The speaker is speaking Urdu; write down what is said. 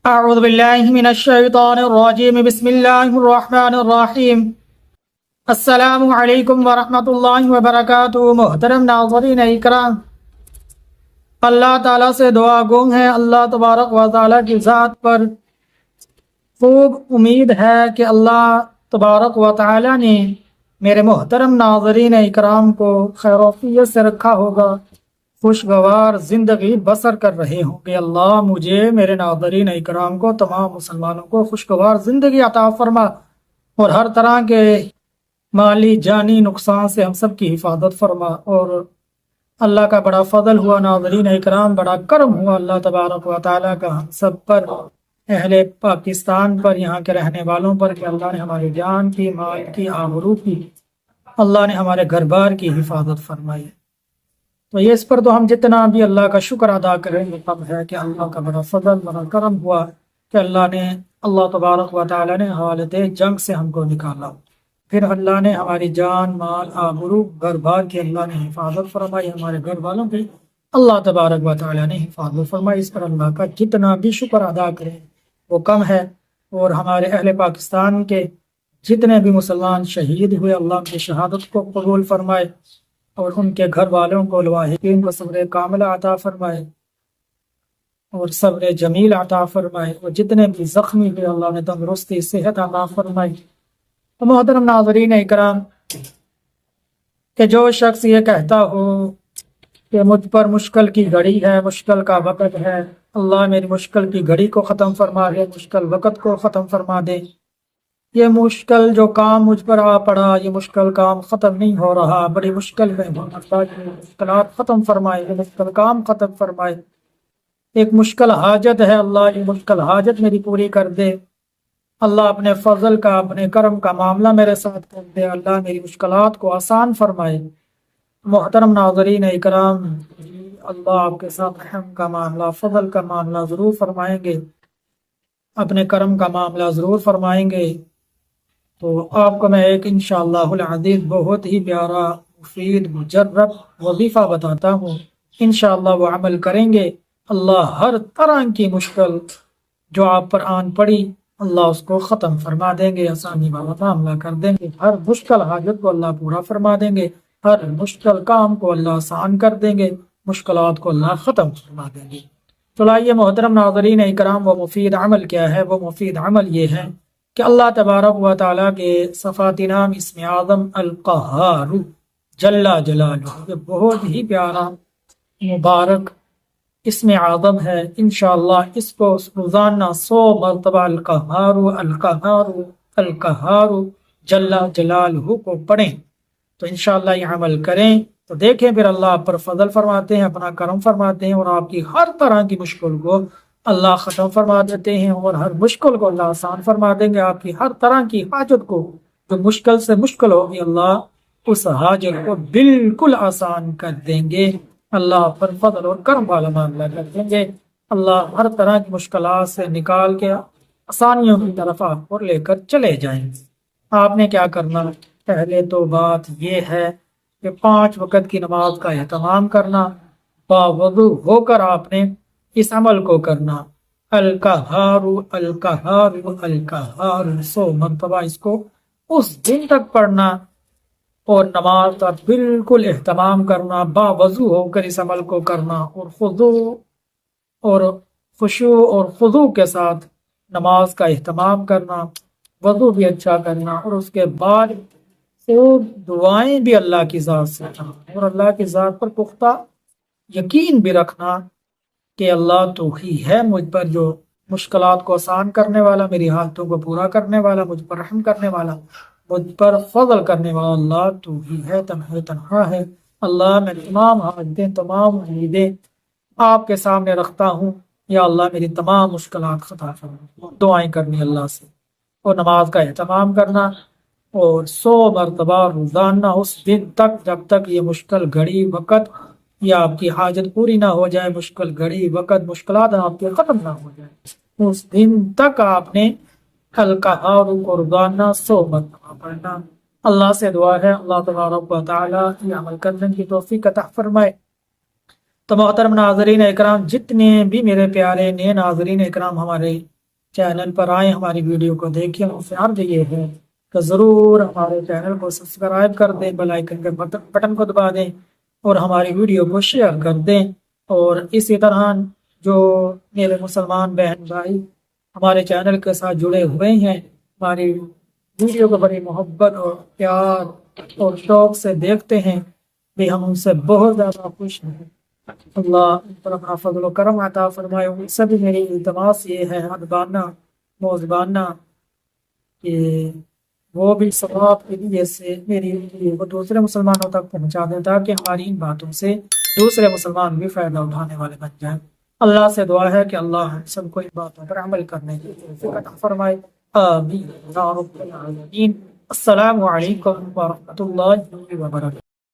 اعوذ باللہ من الشیطان الرجیم بسم اللہ الرحمن الرحیم السلام علیکم ورحمۃ اللہ وبرکاتہ۔ محترم ناظرین اکرام، اللہ تعالیٰ سے دعا گو ہے اللہ تبارک و تعالیٰ کی ذات پر خوب امید ہے کہ اللہ تبارک و تعالیٰ نے میرے محترم ناظرین اکرام کو خیر و عافیت سے رکھا ہوگا، خوشگوار زندگی بسر کر رہے ہوں گے۔ اللہ مجھے، میرے ناظرین اکرام کو، تمام مسلمانوں کو خوشگوار زندگی عطا فرما اور ہر طرح کے مالی جانی نقصان سے ہم سب کی حفاظت فرما۔ اور اللہ کا بڑا فضل ہوا ناظرین اکرام، بڑا کرم ہوا اللہ تبارک و تعالیٰ کا ہم سب پر، اہل پاکستان پر، یہاں کے رہنے والوں پر، کہ اللہ نے ہماری جان کی، مال کی، آبرو کی، اللہ نے ہمارے گھر بار کی حفاظت فرمائی۔ تو یہ اس پر تو ہم جتنا بھی اللہ کا شکر ادا کریں گے کم ہے کہ اللہ کا بڑا فضل، بڑا کرم ہوا کہ اللہ تبارک و تعالیٰ نے حالت جنگ سے ہم کو نکالا، پھر اللہ نے ہماری جان، مال، آبرو، گھر بار کی اللہ نے حفاظت فرمائی، ہمارے گھر والوں کی اللہ تبارک و تعالیٰ نے حفاظت فرمائی۔ اس پر اللہ کا جتنا بھی شکر ادا کریں وہ کم ہے۔ اور ہمارے اہل پاکستان کے جتنے بھی مسلمان شہید ہوئے، اللہ کی شہادت کو قبول فرمائے اور ان کے گھر والوں کو، لواحقین کو صبر کاملہ عطا فرمائے اور صبر جمیل عطا فرمائے، اور جتنے بھی زخمی ہوئے اللہ نے تندرستی، صحت عطا فرمائے۔ تو محترم ناظرین اکرام، کہ جو شخص یہ کہتا ہو کہ مجھ پر مشکل کی گھڑی ہے، مشکل کا وقت ہے، اللہ میری مشکل کی گھڑی کو ختم فرما دے، مشکل وقت کو ختم فرما دے، یہ مشکل جو کام مجھ پر آ پڑا، یہ مشکل کام ختم نہیں ہو رہا، بڑی مشکل میں ہوں، اللہ کی مشکلات ختم فرمائے، یہ مشکل کام ختم فرمائے، ایک مشکل حاجت ہے، اللہ یہ مشکل حاجت میری پوری کر دے، اللہ اپنے فضل کا، اپنے کرم کا معاملہ میرے ساتھ کر دے، اللہ میری مشکلات کو آسان فرمائے۔ محترم ناظرین اکرام، اللہ آپ کے ساتھ رحم کا معاملہ، فضل کا معاملہ ضرور فرمائیں گے، اپنے کرم کا معاملہ ضرور فرمائیں گے۔ تو آپ کو میں ایک انشاءاللہ العزیز بہت ہی پیارا، مفید، مجرب وظیفہ بتاتا ہوں، انشاءاللہ وہ عمل کریں گے، اللہ ہر طرح کی مشکل جو آپ پر آن پڑی اللہ اس کو ختم فرما دیں گے، آسانی والا معاملہ کر دیں گے، ہر مشکل حاجت کو اللہ پورا فرما دیں گے، ہر مشکل کام کو اللہ آسان کر دیں گے، مشکلات کو اللہ ختم فرما دیں گے۔ تو آئیے محترم ناظرین اکرام، وہ مفید عمل کیا ہے؟ وہ مفید عمل یہ ہے کہ اللہ تبارک و تعالیٰ کے صفات نام اسم اعظم القہار جل جلالہ، یہ بہت ہی پیارا مبارک اسم اعظم ہے۔ انشاءاللہ اس کو روزانہ 100 مرتبہ القہار القہار القہار جل جلالہ کو پڑھیں، تو انشاءاللہ یہ عمل کریں تو دیکھیں پھر اللہ آپ پر فضل فرماتے ہیں، اپنا کرم فرماتے ہیں، اور آپ کی ہر طرح کی مشکل کو اللہ ختم فرما دیتے ہیں، اور ہر مشکل کو اللہ آسان فرما دیں گے۔ آپ کی ہر طرح کی حاجت کو جو مشکل سے مشکل ہوگی اللہ اس حاجت کو بالکل آسان کر دیں گے، اللہ پر فضل اور کرم والا معاملہ کر دیں گے، اللہ ہر طرح کی مشکلات سے نکال کے آسانیوں کی طرف آپ کو لے کر چلے جائیں گے۔ آپ نے کیا کرنا؟ پہلے تو بات یہ ہے کہ 5 وقت کی نماز کا اہتمام کرنا، باوضو ہو کر آپ نے اس عمل کو کرنا، القہار القہار القہار 100 مرتبہ اس کو اس دن تک پڑھنا، اور نماز کا بالکل اہتمام کرنا، باوضو ہو کر اس عمل کو کرنا، اور خشوع اور خضوع کے ساتھ نماز کا اہتمام کرنا، وضو بھی اچھا کرنا، اور اس کے بعد خوب دعائیں بھی اللہ کی ذات سے کرنا، اور اللہ کی ذات پر پختہ یقین بھی رکھنا کہ اللہ تو ہی ہے مجھ پر جو مشکلات کو آسان کرنے والا، میری حالتوں کو پورا کرنے والا، مجھ پر رحم کرنے والا، مجھ پر فضل کرنے والا، اللہ تو ہی ہے، تنہا ہے۔ اللہ میں تمام حاجتیں، تمام امیدیں آپ کے سامنے رکھتا ہوں، یا اللہ میری تمام مشکلات ختم فرما۔ دعائیں کرنی اللہ سے، اور نماز کا اہتمام کرنا، اور 100 مرتبہ روزانہ اس دن تک جب تک یہ مشکل گھڑی وقت یا آپ کی حاجت پوری نہ ہو جائے، مشکل گھڑی وقت مشکلات آپ کے ختم نہ ہو جائے، اس دن تک آپ نے القہار کو روزانہ 100 مرتبہ پڑھنا۔ اللہ سے دعا ہے اللہ تبارک و تعالیٰ یہ عمل کرنے کی توفیق عطا فرمائے۔ تو محترم ناظرین اکرام، جتنے بھی میرے پیارے نئے ناظرین اکرام ہمارے چینل پر آئیں، ہماری ویڈیو کو دیکھیں، اور عرض یہ ہے کہ ضرور ہمارے چینل کو سبسکرائب کر دیں، بیل آئیکن کے بٹن کو دبا دیں اور ہماری ویڈیو کو شیئر کر دیں۔ اور اسی طرح جو میرے مسلمان بہن بھائی ہمارے چینل کے ساتھ جڑے ہوئے ہیں، ہماری ویڈیو کو بڑی محبت اور پیار اور شوق سے دیکھتے ہیں، بھی ہم ان سے بہت زیادہ خوش ہیں۔ اللہ ان پر اپنا فضل و کرم عطا فرمائے۔ ان سے بھی میری التماس یہ ہے ادبانہ موزبانہ کہ وہ بھی ثواب کے لیے سے میری ویڈیو کو دوسرے مسلمانوں تک پہنچا دیں، تاکہ ہماری ان باتوں سے دوسرے مسلمان بھی فائدہ اٹھانے والے بن جائیں۔ اللہ سے دعا ہے کہ اللہ ہم سب کو ان باتوں پر عمل کرنے کی توفیق عطا فرمائے، آمین یا رب العالمین۔ السلام علیکم ورحمۃ اللہ وبرکاتہ۔